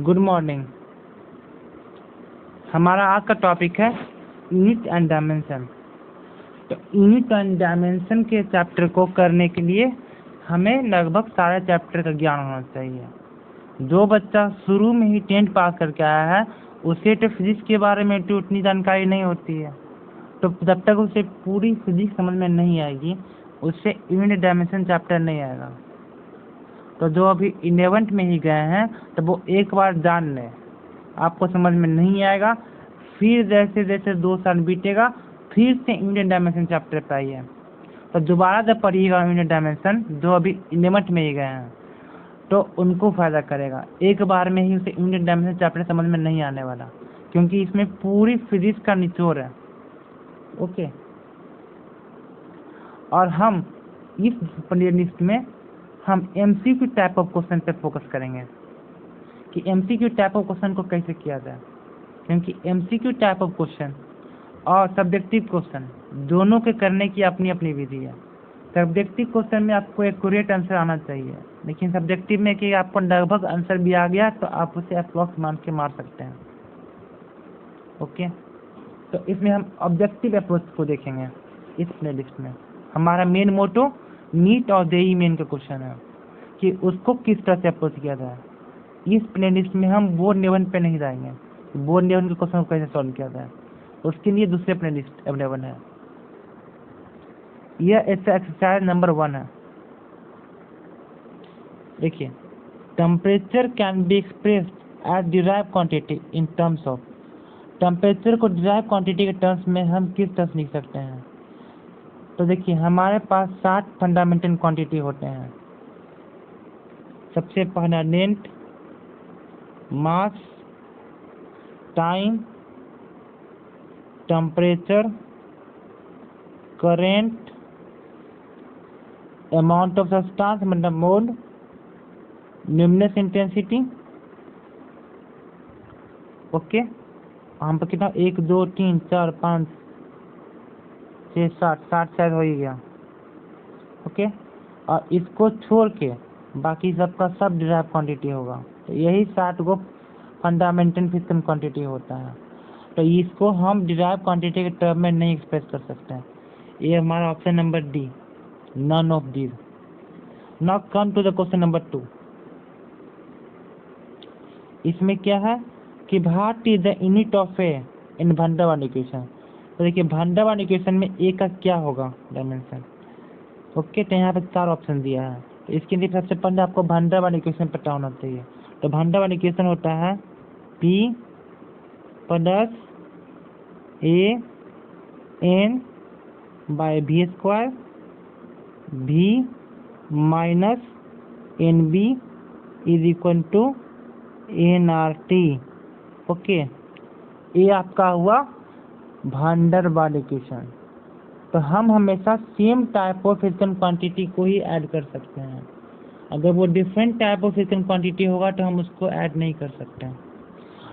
Good morning. हमारा आज का टॉपिक है यूनिट एंड डायमेंशन। तो यूनिट एंड डायमेंशन के चैप्टर को करने के लिए हमें लगभग सारे चैप्टर का ज्ञान होना चाहिए। जो बच्चा शुरू में ही 10th पास करके आया है उसे तो फिजिक्स के बारे में तो उतनी जानकारी नहीं होती है, तो जब तक उसे पूरी फिजिक्स समझ में नहीं आएगी उससे यूनिट डायमेंशन चैप्टर नहीं आएगा। तो जो अभी 11th में ही गए हैं तो वो एक बार जान लें, आपको समझ में नहीं आएगा फिर जैसे जैसे 2 साल बीतेगा फिर से यूनिट डायमेंशन चैप्टर पे आइए। तो दोबारा जब पढ़िएगा यूनिट डायमेंशन जो अभी 11th में ही गए हैं तो उनको फ़ायदा करेगा। एक बार में ही उसे यूनिट डायमेंशन चैप्टर समझ में नहीं आने वाला, क्योंकि इसमें पूरी फिजिक्स का निचोड़ है। ओके, और हम इस प्लेलिस्ट में हम एमसीक्यू टाइप ऑफ क्वेश्चन पे फोकस करेंगे कि एमसीक्यू टाइप ऑफ क्वेश्चन को कैसे किया जाए, क्योंकि एमसीक्यू टाइप ऑफ क्वेश्चन और सब्जेक्टिव क्वेश्चन दोनों के करने की अपनी अपनी विधि है। सब्जेक्टिव क्वेश्चन में आपको एक्यूरेट आंसर आना चाहिए, लेकिन सब्जेक्टिव में कि आपको लगभग आंसर भी आ गया तो आप उसे अप्रॉक्स मान के मार सकते हैं। ओके, तो इसमें हम ऑब्जेक्टिव अप्रोच को देखेंगे। इस प्लेलिस्ट में हमारा मेन मोटो नीट और जेईई मेन का क्वेश्चन है कि उसको किस तरह से अप्रोच किया जाए। इस प्लेलिस्ट में हम बोर्ड लेवल पे नहीं जाएंगे, बोर्ड लेवल के क्वेश्चन को कैसे सॉल्व किया जाए, उसके लिए दूसरे प्लेलिस्ट अवेलेबल है। यह एक्सरसाइज नंबर 1 है। देखिए, temperature can be expressed as derive quantity in terms of. Temperature को डिराइव क्वांटिटी के टर्म्स में हम किस तरह से लिख सकते हैं। तो देखिए, हमारे पास 7 फंडामेंटल क्वांटिटी होते हैं। सबसे पहला length, mass, time, temperature, current, amount of substance मतलब मोल, ल्यूमिनस इंटेंसिटी। ओके, हम पर कितना 1 2 3 4 5 6 7 शायद हो ही गया। ओके, और इसको छोड़ के बाकी सबका सब डिराइव क्वांटिटी होगा। तो यही 7 गो फंडामेंटल फिजिकल क्वांटिटी होता है। तो इसको हम डिराइव क्वांटिटी के टर्म में नहीं एक्सप्रेस कर सकते हैं। ये हमारा option number D, none of these. Now come to the question number 2। इसमें क्या है कि what is the unit of a in van der Waals equation. तो देखिए, वैन डेर वाल्स इक्वेशन में ए का क्या होगा डायमेंशन। ओके, तो यहाँ पे 4 ऑप्शन दिया है। तो इसके लिए सबसे पहले आपको वैन डेर वाल्स इक्वेशन पता होना चाहिए। तो वैन डेर वाल्स इक्वेशन होता है P plus a n by V square V minus n b is equal to n R T. Okay, ये आपका हुआ वैन डेर वाल्स इक्वेशन। तो हम हमेशा same type of physical quantity को ही add कर सकते हैं। अगर वो different type of physical quantity होगा तो हम उसको ऐड नहीं कर सकते हैं।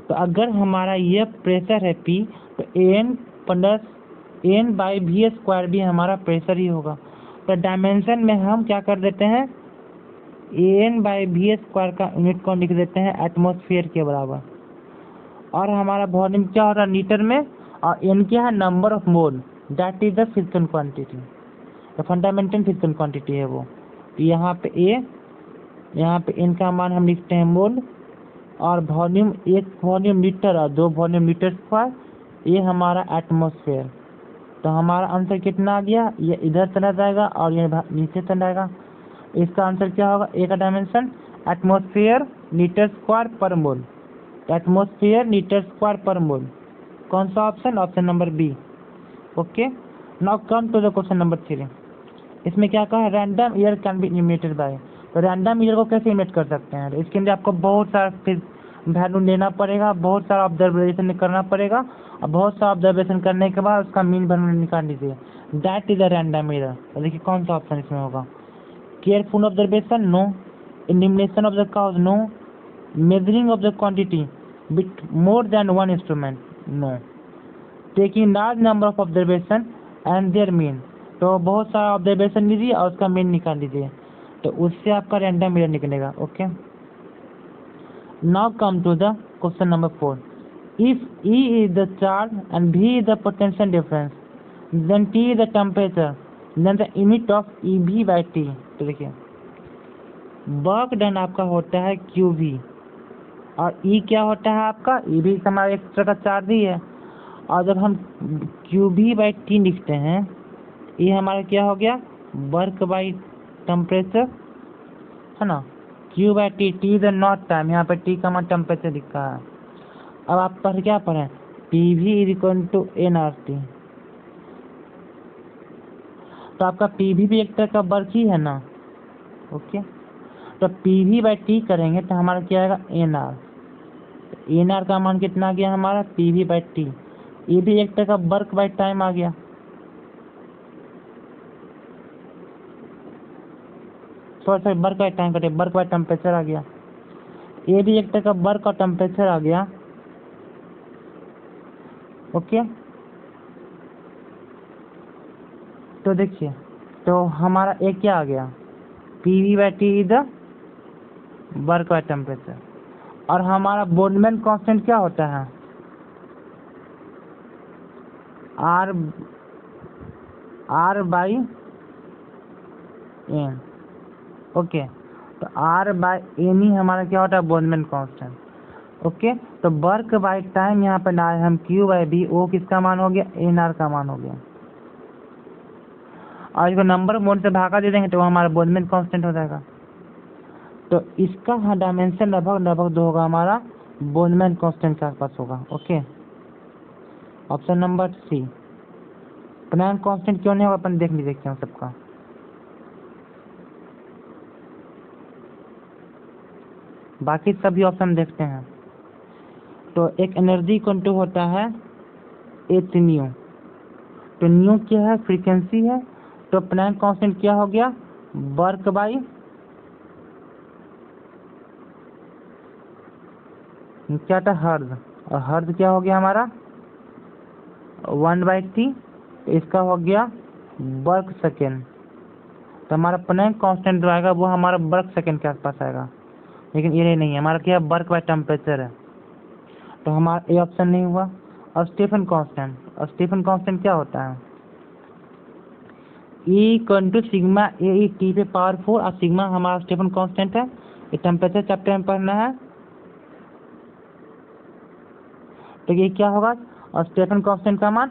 तो अगर हमारा ये प्रेशर है P, तो n plus n by V square भी हमारा प्रेशर ही होगा। तो डायमेंशन में हम क्या कर देते हैं, एन बाई वी स्क्वायर का यूनिट को लिख देते हैं एटमॉस्फेयर के बराबर। और हमारा वॉल्यूम क्या हो रहा है लीटर में, और एन क्या है number of mole, that is the physical quantity. तो फंडामेंटल फिजिकल क्वांटिटी है वो। तो यहाँ पे ए, यहाँ पे एन का मान हम लिखते हैं मोल, और वॉल्यूम 1 वॉल्यूम लीटर और 2 वॉल्यूम लीटर स्क्वायर, ये हमारा एटमॉस्फेयर। तो हमारा आंसर कितना आ गया, ये इधर चला जाएगा और ये नीचे चला जाएगा। इसका आंसर क्या होगा, ए का डायमेंशन एटमॉस्फेयर लीटर स्क्वायर पर मोल। एटमॉस्फेयर लीटर स्क्वायर पर मोल। कौन सा option, option number B. Okay, now come to the question number 3। इसमें क्या कहा, random error can be eliminated by. तो रैंडम ईयर को कैसे इमिट कर सकते हैं, तो इसके लिए आपको बहुत सारा वैल्यू लेना पड़ेगा, बहुत सारा ऑब्जर्वेशन करना पड़ेगा, और बहुत सारा ऑब्जर्वेशन करने के बाद उसका मीन वैल्यू निकाल लीजिए, that is a random error. तो देखिए कौन सा ऑप्शन इसमें होगा, careful observation no, elimination of the cause no, measuring of the quantity with more than 1 instrument no, taking large number of observation and their mean. तो बहुत सारा observation लीजिए और उसका मीन निकाल लीजिए, तो उससे आपका रैंडम ईयर निकलेगा। Okay, Now come to the question number 4. If E is the charge and V is the potential difference, then T is the temperature, then the unit of EV by T. तो देखिए work done आपका होता है QV और E क्या होता है आपका EV हमारा एक तरह का चार्ज ही है। और जब हम QV बाई T लिखते हैं ये हमारा क्या हो गया वर्क बाई टेम्परेचर है ना। Q by T, T is not time, यहाँ पे T का हमारा टेम्परेचर लिखा है। अब आप क्या पढ़ें PV is equal to nRT। तो आपका PV भी एक तरह का वर्क ही है ना। ओके तो PV बाई T करेंगे तो हमारा क्या आएगा NR। NR का मान कितना आ गया हमारा PV बाई T। ये भी एक तरह का वर्क बाई टाइम आ गया। सॉरी वर्क बाई टाइम कटे वर्क बाई टेम्परेचर आ गया। ये भी एक तरह का वर्क और टेम्परेचर आ गया। ओके तो देखिए तो हमारा एक क्या आ गया PV by T is the work by temperature. और हमारा बोल्ट्जमैन कांस्टेंट क्या होता है R बाई N। ओके तो R बाई N ही हमारा क्या होता है बोल्ट्जमैन कांस्टेंट। ओके तो वर्क बाई टाइम यहाँ पे डाले हम Q बाई B, O किसका मान हो गया NR का मान हो गया। और इसको नंबर मोड से भागा दे देंगे तो हमारा बोल्ट्जमैन कांस्टेंट हो जाएगा। तो इसका डायमेंशन लगभग 2 होगा हमारा बोल्ट्जमैन कांस्टेंट के आसपास होगा। Okay option number C। Planck constant क्यों नहीं होगा अपन देख लीजिए क्या सबका। बाकी सभी ऑप्शन देखते हैं। तो एक एनर्जी कंटू होता है h न्यू। तो न्यू क्या है फ्रीक्वेंसी है। तो प्लैंक कांस्टेंट क्या हो गया वर्क बाई क्या था हर्ज। और हर्ज क्या हो गया हमारा 1/T। तो इसका हो गया वर्क सेकेंड। तो हमारा प्लैंक कांस्टेंट जो आएगा वो हमारा वर्क सेकेंड के आसपास आएगा। लेकिन ये नहीं है हमारा क्या वर्क बाय टेम्परेचर है। तो हमारा ए ऑप्शन नहीं हुआ। और स्टीफन कांस्टेंट क्या होता है E सिग्मा ए T पे पावर 4 और सिग्मा हमारा स्टीफन कांस्टेंट है। ये टेम्परेचर चैप्टर में पढ़ना है। तो ये क्या होगा और स्टीफन कांस्टेंट का मान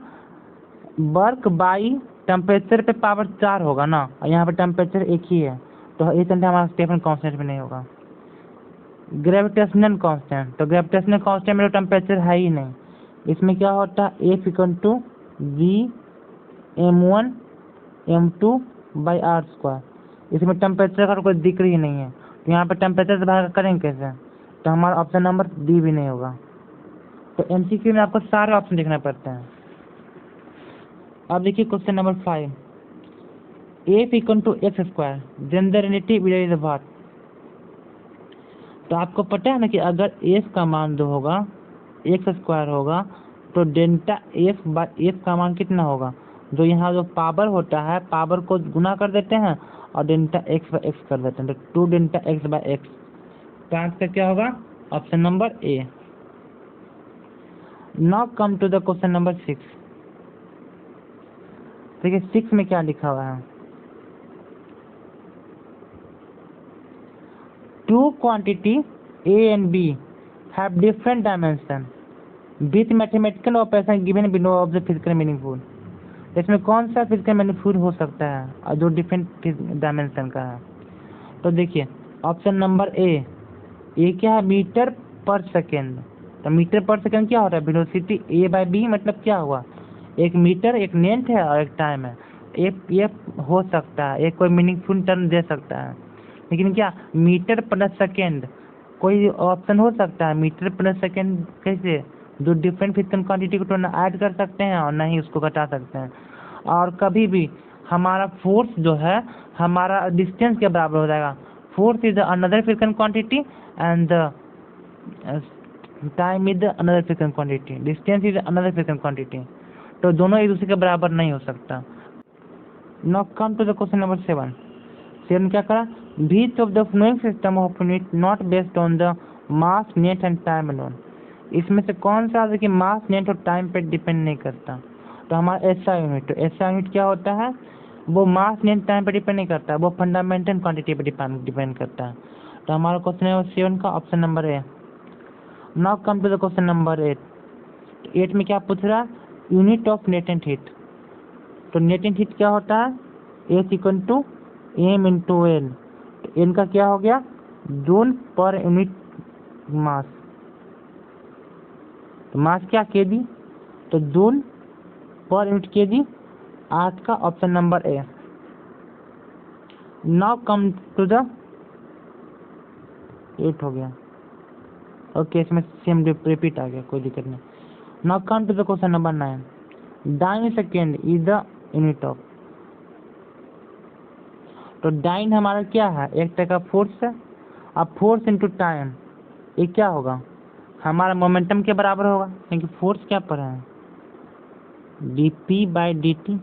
वर्क बाई टेम्परेचर पे पावर 4 होगा ना। और यहाँ पे टेम्परेचर एक ही है तो ये चलते हमारा स्टीफन कांस्टेंट में नहीं होगा। ग्रेविटेशनल कांस्टेंट तो ग्रेविटेशनल कांस्टेंट में तो टेम्परेचर है ही नहीं। इसमें क्या होता है F = V m1 m2 by R square. इसमें टेम्परेचर का कोई दिक्कत ही नहीं है। तो यहाँ पे टेम्परेचर से भाग करेंगे कैसे। तो हमारा ऑप्शन नंबर D भी नहीं होगा। तो MCQ में आपको सारे ऑप्शन देखना पड़ते हैं। अब देखिए question number 5। F = x square then the relative is what. तो आपको पता है ना कि अगर F का मान 2 होगा x स्क्वायर होगा तो डेल्टा F बाई F का मान कितना होगा। जो यहाँ जो पावर होता है पावर को गुना कर देते हैं और डेल्टा x बाई x कर देते हैं तो 2 डेल्टा x बाई x। तो आंसर क्या होगा option number A। Now come to the question number 6। देखिए 6 में क्या लिखा हुआ है two quantity A and B have different dimension with mathematical operation given below of the physical meaningful। इसमें कौन सा फिजिकल मीनिंगफुल हो सकता है और जो डिफरेंट डायमेंशन का है। तो देखिए ऑप्शन नंबर ए क्या है मीटर पर सेकेंड। तो मीटर पर सेकेंड क्या होता है वेलोसिटी A/B मतलब क्या हुआ एक मीटर एक लेंथ है और एक टाइम है। ये हो सकता है एक कोई मीनिंगफुल टर्म दे सकता है। लेकिन क्या मीटर प्लस सेकेंड कोई ऑप्शन हो सकता है मीटर प्लस सेकेंड कैसे जो डिफरेंट फिजिकल क्वांटिटी को ना ऐड कर सकते हैं और ना ही उसको घटा सकते हैं। और कभी भी हमारा फोर्स जो है हमारा डिस्टेंस के बराबर हो जाएगा। Force is another physical quantity and the time is another physical quantity distance is another physical quantity. तो दोनों एक दूसरे के बराबर नहीं हो सकता। Now come to the question number 7 क्या करा which of the following system of unit not based on the mass length and time alone. इसमें से कौन सा देखिए मास नेट और टाइम पे डिपेंड नहीं करता। तो हमारा एसआई यूनिट, तो एसआई यूनिट क्या होता है, वो मास नेट टाइम पे डिपेंड नहीं करता, वो फंडामेंटल क्वांटिटी पे डिपेंड करता है। तो हमारा क्वेश्चन है 7 का option number A. Now come to the question number 8। 8 में क्या पूछ रहा है, यूनिट ऑफ नेटेंट हीट। तो नेटेंट हीट क्या होता है, H equal to M into N. तो एन का क्या हो गया, जूल पर यूनिट मास। तो मास क्या केजी, तो जूल पर यूनिट केजी। 8 का option number A. Now come to the 8 हो गया, ओके इसमें सेम रिपीट आ गया, कोई दिक्कत नहीं। Now come to the question number 9। Dyne second is the unit of. तो डाइन हमारा क्या है, एक तरह का फोर्स है। अब फोर्स इंटू टाइम, ये क्या होगा, हमारा मोमेंटम के बराबर होगा, क्योंकि फोर्स क्या पर है, dp/dt।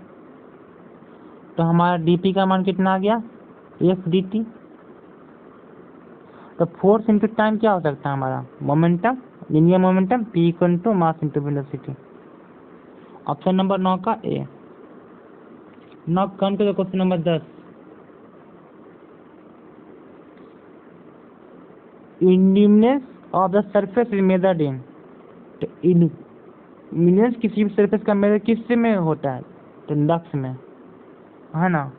तो हमारा dp का मान कितना आ गया, f/dt। तो फोर्स इंटू टाइम क्या हो सकता है हमारा, momentum, linear momentum, p equal to mass into velocity. Option number 9 का A. Now come to the question number 10। Illuminance of the surface is measured in. तो इल्यूमिनेंस किसी भी सरफेस का मेजर किस में होता है, तो लक्स में, है ना।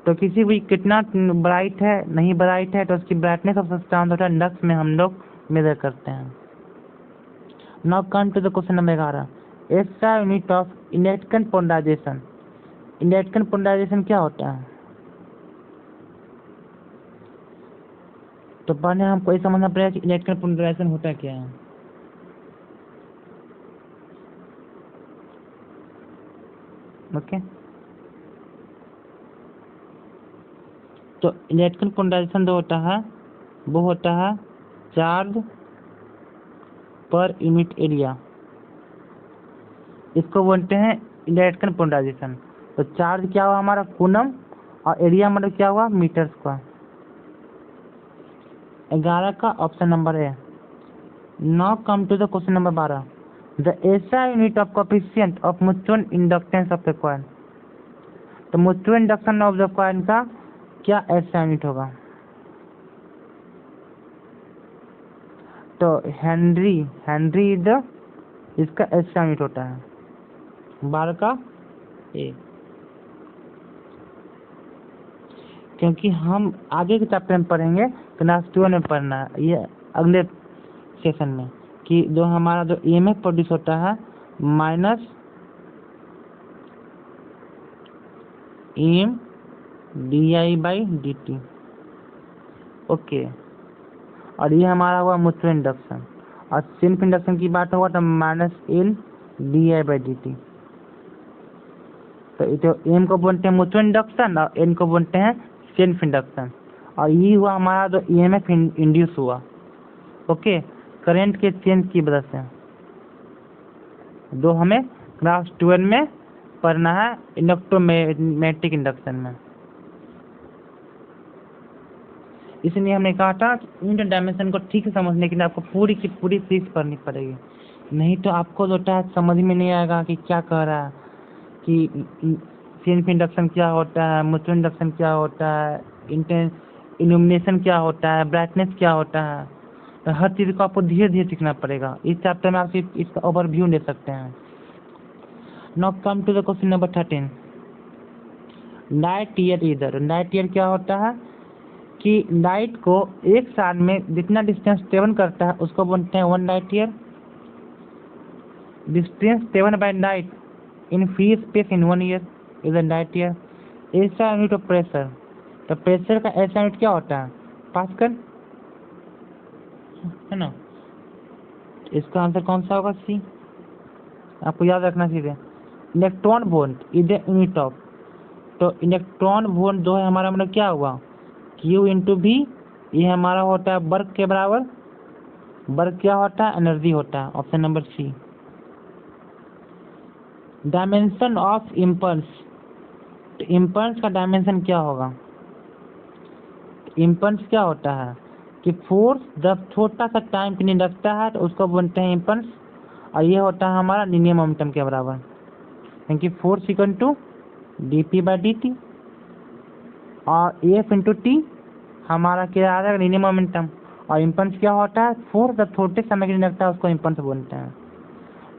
तो किसी भी कितना ब्राइट है नहीं ब्राइट है, तो उसकी ब्राइटनेस ऑफ सब्सटेंस होता है लक्स में, हम लोग मेजर करते हैं। Now come to the question number 11। SI unit of electron polarisation. Electron polarisation क्या होता है, तो पहले हमको ये समझना पड़ेगा कि इलेक्ट्रॉन पोलराइजेशन होता क्या है। ओके, तो इलेक्ट्रॉन पोलराइजेशन जो होता है वो होता है चार्ज पर यूनिट एरिया, इसको बोलते हैं इलेक्ट्रॉन पोलराइजेशन। तो चार्ज क्या हुआ हमारा कूलम, और एरिया मतलब क्या हुआ मीटर स्क्वायर। 11 का ऑप्शन नंबर है। Now come to the question number 12। The SI unit of coefficient of mutual inductance of the coil. तो mutual induction of the coil का क्या एसआई यूनिट होगा, तो हेनरी, हेनरी द इसका SI unit होता है। 12 का ए। क्योंकि हम आगे के चैप्टर में पढ़ेंगे, क्लास 12 में पढ़ना है ये अगले सेशन में, कि जो हमारा जो ईएमएफ प्रोड्यूस होता है माइनस एम di/dt। ओके, और ये हमारा हुआ म्यूचुअल इंडक्शन, और सेल्फ इंडक्शन की बात होगा तो माइनस एल di/dt। तो एम को बोलते हैं म्यूचुअल इंडक्शन और एन को बोलते हैं सेल्फ इंडक्शन। और ये हुआ हमारा जो ईएमएफ इंड्यूस हुआ, ओके, करंट के चेंज की वजह से, जो हमें क्लास 12 में पढ़ना है इलेक्ट्रोमैग्नेटिक इंडक्शन में। इसलिए हमने कहा था इन डायमेंशन को ठीक से समझने के लिए आपको पूरी की पूरी सीरीज पढ़नी पड़ेगी, नहीं तो आपको जो है समझ में नहीं आएगा कि क्या कह रहा है, कि सेल्फ इंडक्शन क्या होता है, म्यूचुअल इंडक्शन क्या होता है, इल्यूमिनेशन क्या होता है, ब्राइटनेस क्या होता है। तो हर चीज़ को आपको धीरे धीरे सीखना पड़ेगा। इस चैप्टर में आप सिर्फ इसका ओवरव्यू ले सकते हैं। Now come to the question number 13। Light year इधर, लाइट ईयर क्या होता है कि लाइट को एक साल में जितना डिस्टेंस ट्रेवल करता है उसको बोलते हैं 1 light year. Distance travel by light in free space in 1 year is a light year. ऐसा यूनिट ऑफ प्रेशर, तो प्रेशर का ऐसा यूनिट क्या होता है, पास्कल, है ना। इसका आंसर कौन सा होगा, सी। आपको याद रखना सीधे। Electron volt is the unit of, तो इलेक्ट्रॉन वोल्ट जो है हमारा मतलब क्या हुआ, Q इंटू भी, ये हमारा होता है वर्क के बराबर। वर्क क्या होता है, एनर्जी होता है। Option number C. Dimension of impulse, तो इम्पल्स का डायमेंशन क्या होगा, इम्पल्स क्या होता है, कि फोर्स जब छोटा सा टाइम के लिए लगता है तो उसको बोलते हैं इम्पल्स, और ये होता है हमारा लीनियर मोमेंटम के बराबर, क्योंकि फोर्स इक्वल टू dp/dt और एफ इंटू टी हमारा क्या आ जाएगा लीनियर मोमेंटम, और इम्पल्स क्या होता है फोर्स जब छोटे समय के लिए लगता है उसको इम्पल्स बोलते हैं।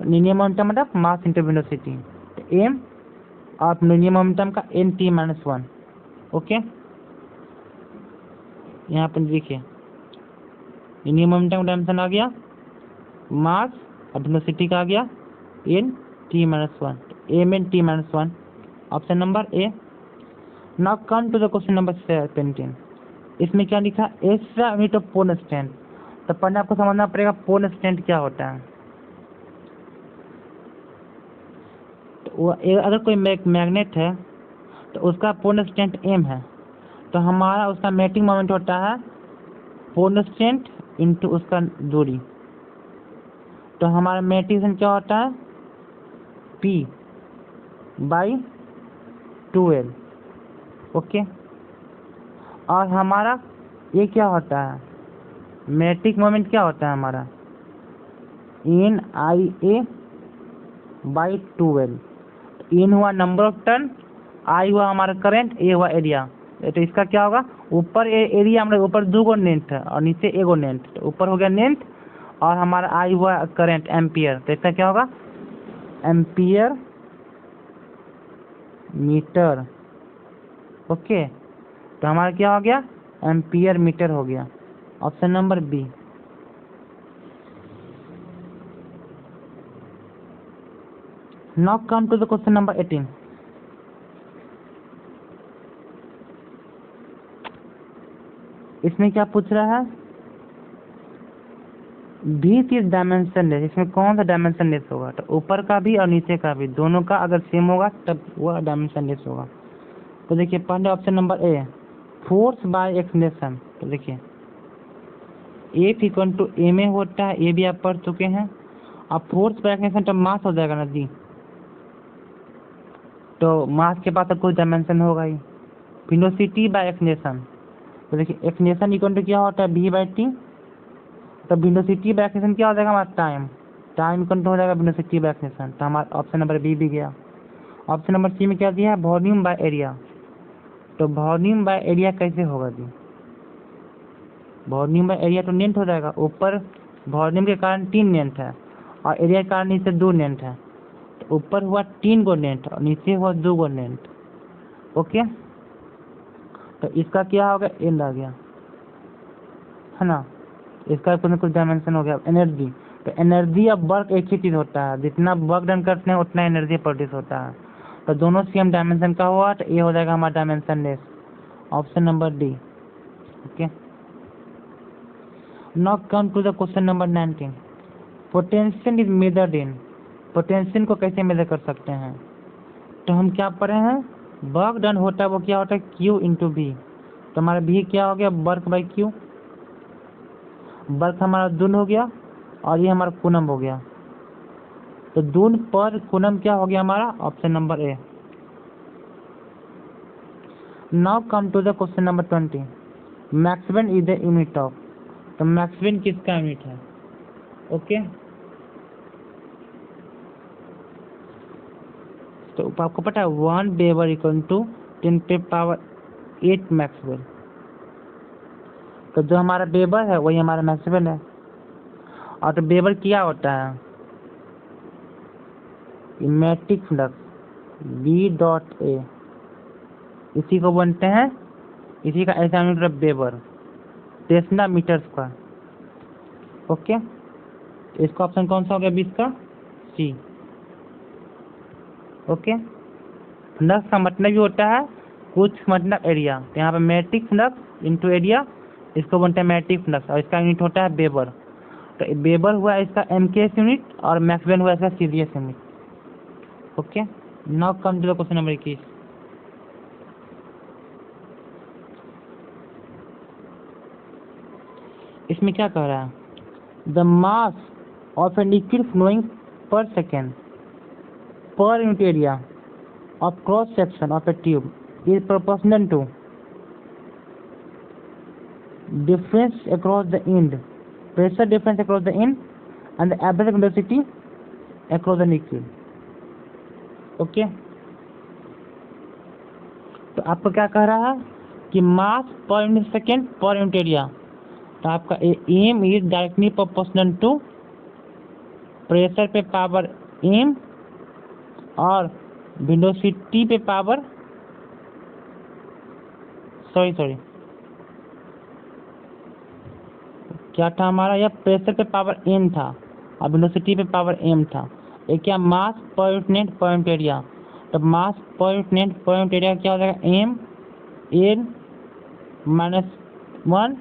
लीनियर मोमेंटम मतलब मास इंटू वेलोसिटी, एम और लीनियर मोमेंटम का nt-1। ओके, यहाँ पर देखिए लीनियर मोमेंटम का डायमेंशन आ गया मास और वेलोसिटी का आ गया nt-1, mnt-1, option number A. Now come to the question number 17। इसमें क्या लिखा extra unit of pole strength. तो पहले आपको समझना पड़ेगा पोल स्ट्रेंथ क्या होता है। तो अगर कोई मैग्नेट है तो उसका पोल स्ट्रेंथ m है, तो हमारा उसका मैटिंग मोमेंट होता है पोल स्ट्रेंथ इंटू उसका दूरी। तो हमारा मैटिंग क्या होता है P/2L। ओके, और हमारा ये क्या होता है मैटिक मोमेंट क्या होता है हमारा NIA/2L। इन हुआ नंबर ऑफ टर्न, आई हुआ हमारा करंट, ए हुआ एरिया। तो इसका क्या होगा ऊपर एरिया हमारे ऊपर 2 गो नेंथ है और नीचे 1 गो नेंथ, तो ऊपर हो गया नेंथ और हमारा आई हुआ करंट एम्पियर। तो इसका क्या होगा एम्पियर मीटर। ओके, तो हमारा क्या हो गया एम्पियर मीटर हो गया, option number B. Now come to the question number 18। इसमें क्या पूछ रहा है भी किस डायमेंशन लेस, इसमें कौन सा डायमेंशन लेस होगा। तो ऊपर का भी और नीचे का भी दोनों का अगर सेम होगा तब वह डायमेंशन लेस होगा। तो देखिए पहले option number A force by acceleration. तो देखिए F equal to M A होता है, ये भी आप पढ़ चुके हैं। अब फोर्स बाय एक्सलेशन तो मास हो जाएगा ना जी, तो मास के पास तो कोई डायमेंशन होगा ही। वेलोसिटी बाय एक्सलेशन, तो देखिए एक्सलेशन इक्वल टू क्या होता है v/t। तो वेलोसिटी बाय एक्सलेशन क्या हो जाएगा हमारा टाइम इक्वल टू हो जाएगा वेलोसिटी बाय एक्सलेशन। तो हमारा ऑप्शन नंबर बी भी गया। ऑप्शन नंबर सी में क्या दिया है वॉल्यूम बाय एरिया। तो वॉल्यूम बाय एरिया कैसे होगा जी, वॉल्यूम बाय एरिया तो नेंथ हो जाएगा। ऊपर वॉल्यूम के कारण 3 नेंथ है और एरिया के कारण नीचे 2 नेंथ है, तो ऊपर हुआ 3 गो नेंथ और नीचे हुआ 2 गो नेंथ। ओके, तो इसका क्या हो गया एल आ गया है ना, इसका कुछ न कुछ डायमेंशन हो गया। एनर्जी, तो एनर्जी अब वर्क एक ही चीज होता है, जितना वर्क डन करते हैं उतना एनर्जी प्रोड्यूस होता है। तो दोनों सेम डायमेंशन का हुआ तो ये हो जाएगा हमारा dimensionless, option number D. Okay, now come to the question number 19। Potential is measured in, potential को कैसे मेजर कर सकते हैं। तो हम क्या पढ़े हैं वर्क डन होता है वो क्या होता है Q इंटू वी। तो हमारा भी क्या हो गया वर्क बाई क्यू, वर्क हमारा दून हो गया और ये हमारा कूलम हो गया। तो दून पर कूलम क्या हो गया हमारा option number A. Now come to the question number 20। Maxwell is the unit of. तो मैक्सवेल किसका यूनिट है। ओके, तो आपको पता है 1 वेबर इक्वल टू 10⁻⁸ मैक्सवेल। तो जो हमारा वेबर है वही हमारा मैक्सवेल है। और तो वेबर क्या होता है मैट्रिक फ्लक्स B.A, इसी को बोलते हैं, इसी का ऐसा unit weber tesla metre square. Okay, इसका ऑप्शन कौन सा हो गया 20 का सी। ओके, फ्लक्स का मतलब भी होता है कुछ मतलब एरिया, तो यहाँ पे मैट्रिक फ्लक्स इंटू एरिया इसको बोलते हैं मैट्रिक फ्लक्स और इसका यूनिट होता है वेबर। तो वेबर हुआ इसका MKS यूनिट और मैक्सवेल हुआ इसका CDS unit. Okay, now come to the question number 21। इसमें क्या कह रहा है the mass of a liquid flowing per second per unit area of cross section of a tube is proportional to difference across the end, pressure difference across the end and the average velocity across the liquid. Okay तो आपको क्या कह रहा है कि mass per unit second per unit area, तो आपका M is directly proportional to pressure पे पावर एम और वेलोसिटी पे पावर सॉरी क्या था हमारा, यह प्रेशर पे पावर एन था और वेलोसिटी पे पावर एम था। ये क्या मास पर यूनिट पर यूनिट एरिया, तो मास पर यूनिट पर यूनिट एरिया क्या हो जाएगा एम एन -1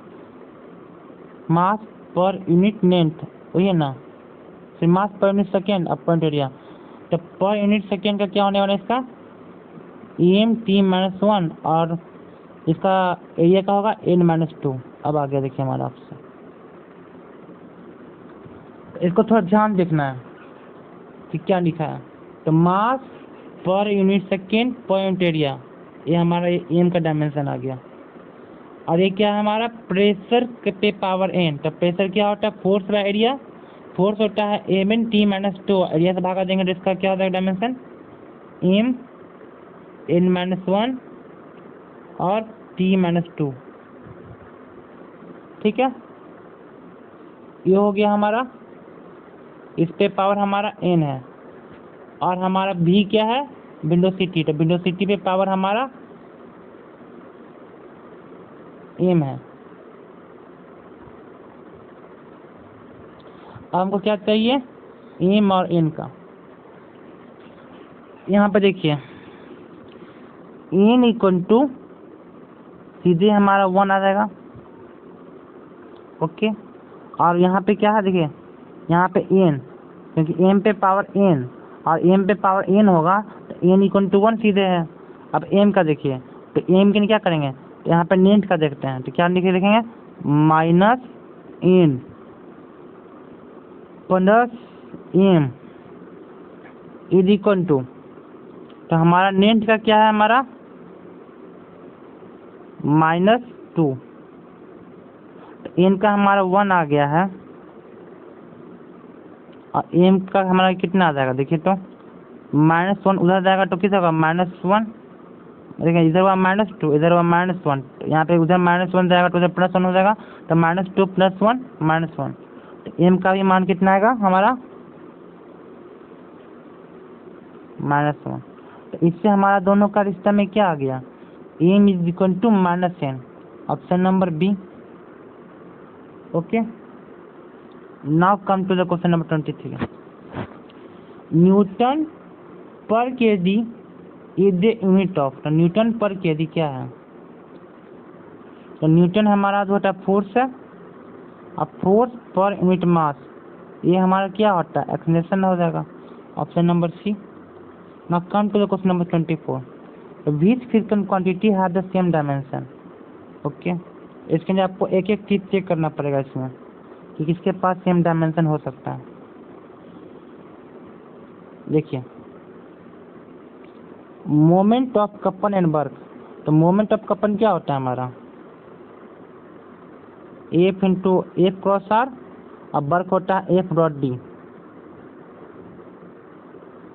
मास पर यूनिट लेंथ, वही है ना, फिर मास पर यूनिट सेकेंड अब पर यूनिट एरिया, तो पर यूनिट सेकेंड का क्या होने वाला है इसका एम t-1 और इसका एरिया का होगा n-2। अब आ गया देखिए हमारा ऑप्शन, इसको थोड़ा ध्यान देखना है कि क्या लिखा है। तो mass per unit second per unit area, ये हमारा एम का डायमेंशन आ गया। और ये क्या है हमारा प्रेशर पे पावर एन, तो प्रेशर क्या होता है फोर्स बाय एरिया, फोर्स होता है एम एन t-2, एरिया से भागा देंगे तो इसका क्या होता है डायमेंशन एम n-1 और t-2। ठीक है, ये हो गया हमारा, इस पे पावर हमारा n है और हमारा v क्या है वेलोसिटी, तो वेलोसिटी पे पावर हमारा m है। अब हमको क्या चाहिए m और n का, यहाँ पे देखिए n = सीधे हमारा 1 आ जाएगा। ओके, और यहाँ पे क्या है देखिए, यहाँ पे n, क्योंकि m पे पावर n और m पे पावर n होगा तो n = 1 सीधे है। अब m का देखिए, तो m के लिए क्या करेंगे, तो यहाँ पे लेंथ का देखते हैं, तो क्या लिखे देखेंगे -n + m = तो हमारा लेंथ का क्या है हमारा -2, तो n का हमारा 1 आ गया है और m का हमारा कितना आ जाएगा देखिए, तो -1 उधर जाएगा तो कितना होगा -1, देखिए इधर हुआ -2 इधर हुआ -1, तो यहाँ पे उधर -1 जाएगा तो उधर +1 हो जाएगा, तो -2 + 1 -1, तो m का भी मान कितना आएगा हमारा -1। तो इससे हमारा दोनों का रिश्ता में क्या आ गया m = -n, option number B. Okay, now come to the question number 23। Newton per KG is the unit of, तो न्यूटन पर केजी क्या है, तो न्यूटन हमारा जो होता है फोर्स है, अब फोर्स पर यूनिट मास, ये हमारा क्या होता है एक्सेलरेशन हो जाएगा, option number C. Now come to the question number 24। Which physical quantity have the same dimension. Okay, इसके लिए आपको एक एक चीज चेक करना पड़ेगा इसमें कि किसके पास सेम डायमेंशन हो सकता है। देखिए moment of Kapan and work, तो मोमेंट ऑफ कपन क्या होता है हमारा F × F×r और वर्क होता है F.d।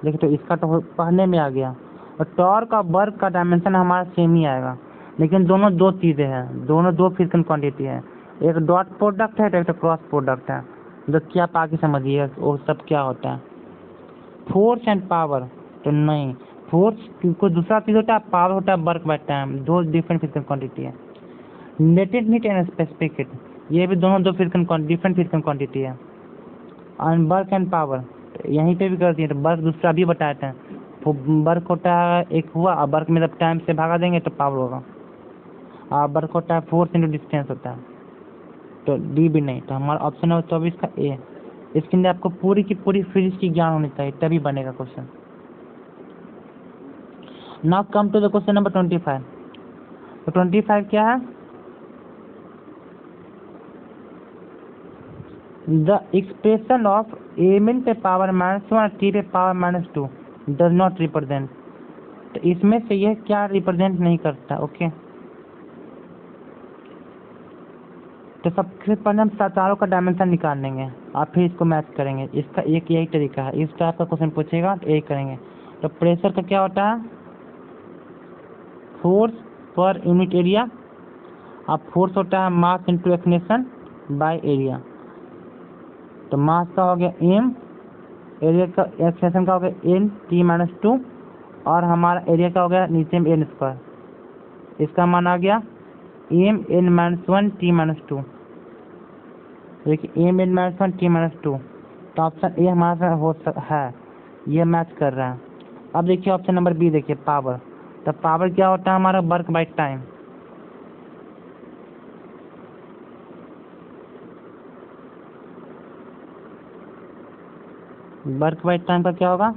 देखिए तो इसका तो पढ़ने में आ गया, और टॉर्क और वर्क का डायमेंशन हमारा सेम ही आएगा, लेकिन दोनों दो चीज़ें हैं, दोनों दो फिजिकल क्वांटिटी है, एक डॉट प्रोडक्ट है तो एक क्रॉस प्रोडक्ट है, जो कि आप आगे समझिए वो सब क्या होता है। फोर्स एंड पावर, तो नहीं, फोर्स कोई दूसरा चीज़ होता है, पावर होता है वर्क बाय टाइम, दो डिफरेंट फिजिकल क्वांटिटी है। Latent heat and specific heat, ये भी दोनों दो डिफरेंट फिजिकल क्वांटिटी है। एंड वर्क एंड पावर यहीं पे भी कर दिए, तो वर्क दूसरा भी बताते हैं, वर्क होता है एक हुआ, और वर्क में जब टाइम से भागा देंगे तो पावर होगा, और वर्क होता है फोर्स इंटू डिस्टेंस होता है, तो डी भी नहीं, तो हमारा ऑप्शन है 24 का ए। इसके लिए आपको पूरी की पूरी फिजिक्स की ज्ञान होनी चाहिए तभी बनेगा question. Now come to the question number 25। तो 25 क्या है, द एक्सप्रेशन ऑफ mn पे पावर -1 t पे पावर -2 डज नॉट रिप्रेजेंट, तो इसमें से यह क्या रिप्रेजेंट नहीं करता। ओके, तो सबसे पहले हम चारों का डायमेंशन निकाल लेंगे और फिर इसको मैच करेंगे। इसका एक यही तरीका है, इस टाइप का क्वेश्चन पूछेगा तो यही करेंगे। तो प्रेशर का क्या होता है, फोर्स पर यूनिट एरिया, अब फोर्स होता है mass into acceleration by area. तो मास का हो गया m, एरिया का एक्सलेशन का हो गया n t-2 और हमारा एरिया का हो गया नीचे में n स्क्वायर। इसका मान आ गया m n-1 t-2। देखिए m n-1 t-2, तो ऑप्शन ए हमारा है, ये मैच कर रहा है। अब देखिए ऑप्शन नंबर बी, देखिए पावर। तो पावर क्या होता है हमारा, work by time. Work by time का क्या होगा,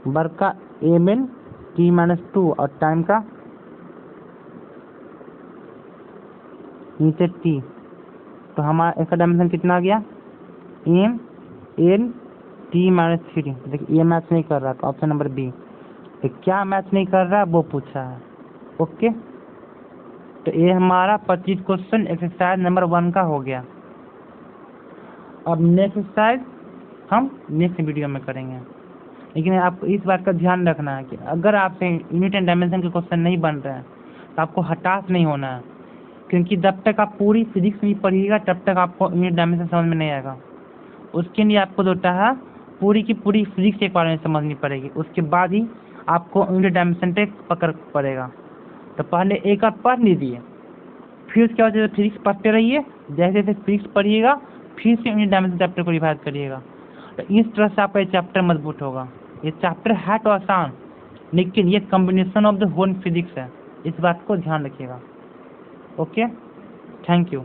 वर्क का m t-2 और टाइम का नीचे t। तो हमारा इसका डायमेंशन कितना आ गया, m n t-3। देखिए ये मैच नहीं कर रहा, तो ऑप्शन नंबर बी। तो क्या मैच नहीं कर रहा वो पूछा है। ओके, तो ये हमारा 25 क्वेश्चन एक्सरसाइज नंबर 1 का हो गया। अब नेक्स्ट एक्सरसाइज हम नेक्स्ट वीडियो में करेंगे। लेकिन आपको इस बात का ध्यान रखना है कि अगर आपसे यूनिट एंड डायमेंशन के क्वेश्चन नहीं बन रहे हैं तो आपको हताश नहीं होना है, क्योंकि जब तक आप पूरी फिजिक्स नहीं पढ़िएगा तब तक आपको यूनिट डायमेंशन समझ में नहीं आएगा। उसके लिए आपको होता है पूरी की पूरी फिजिक्स एक बार में समझनी पड़ेगी, उसके बाद ही आपको यूनिट डायमेंशन पे पकड़ पड़ेगा। तो पहले एक बार पढ़ लीजिए, फिर उसके बाद फिजिक्स पढ़ते रहिए। जैसे जैसे फिजिक्स पढ़िएगा फिर से यूनिट डायमेंशन चैप्टर को रिवाइज करिएगा। तो इस तरह से आपका ये चैप्टर मजबूत होगा। ये चैप्टर है तो आसान, लेकिन ये combination of the whole physics है, इस बात को ध्यान रखिएगा। Okay, thank you.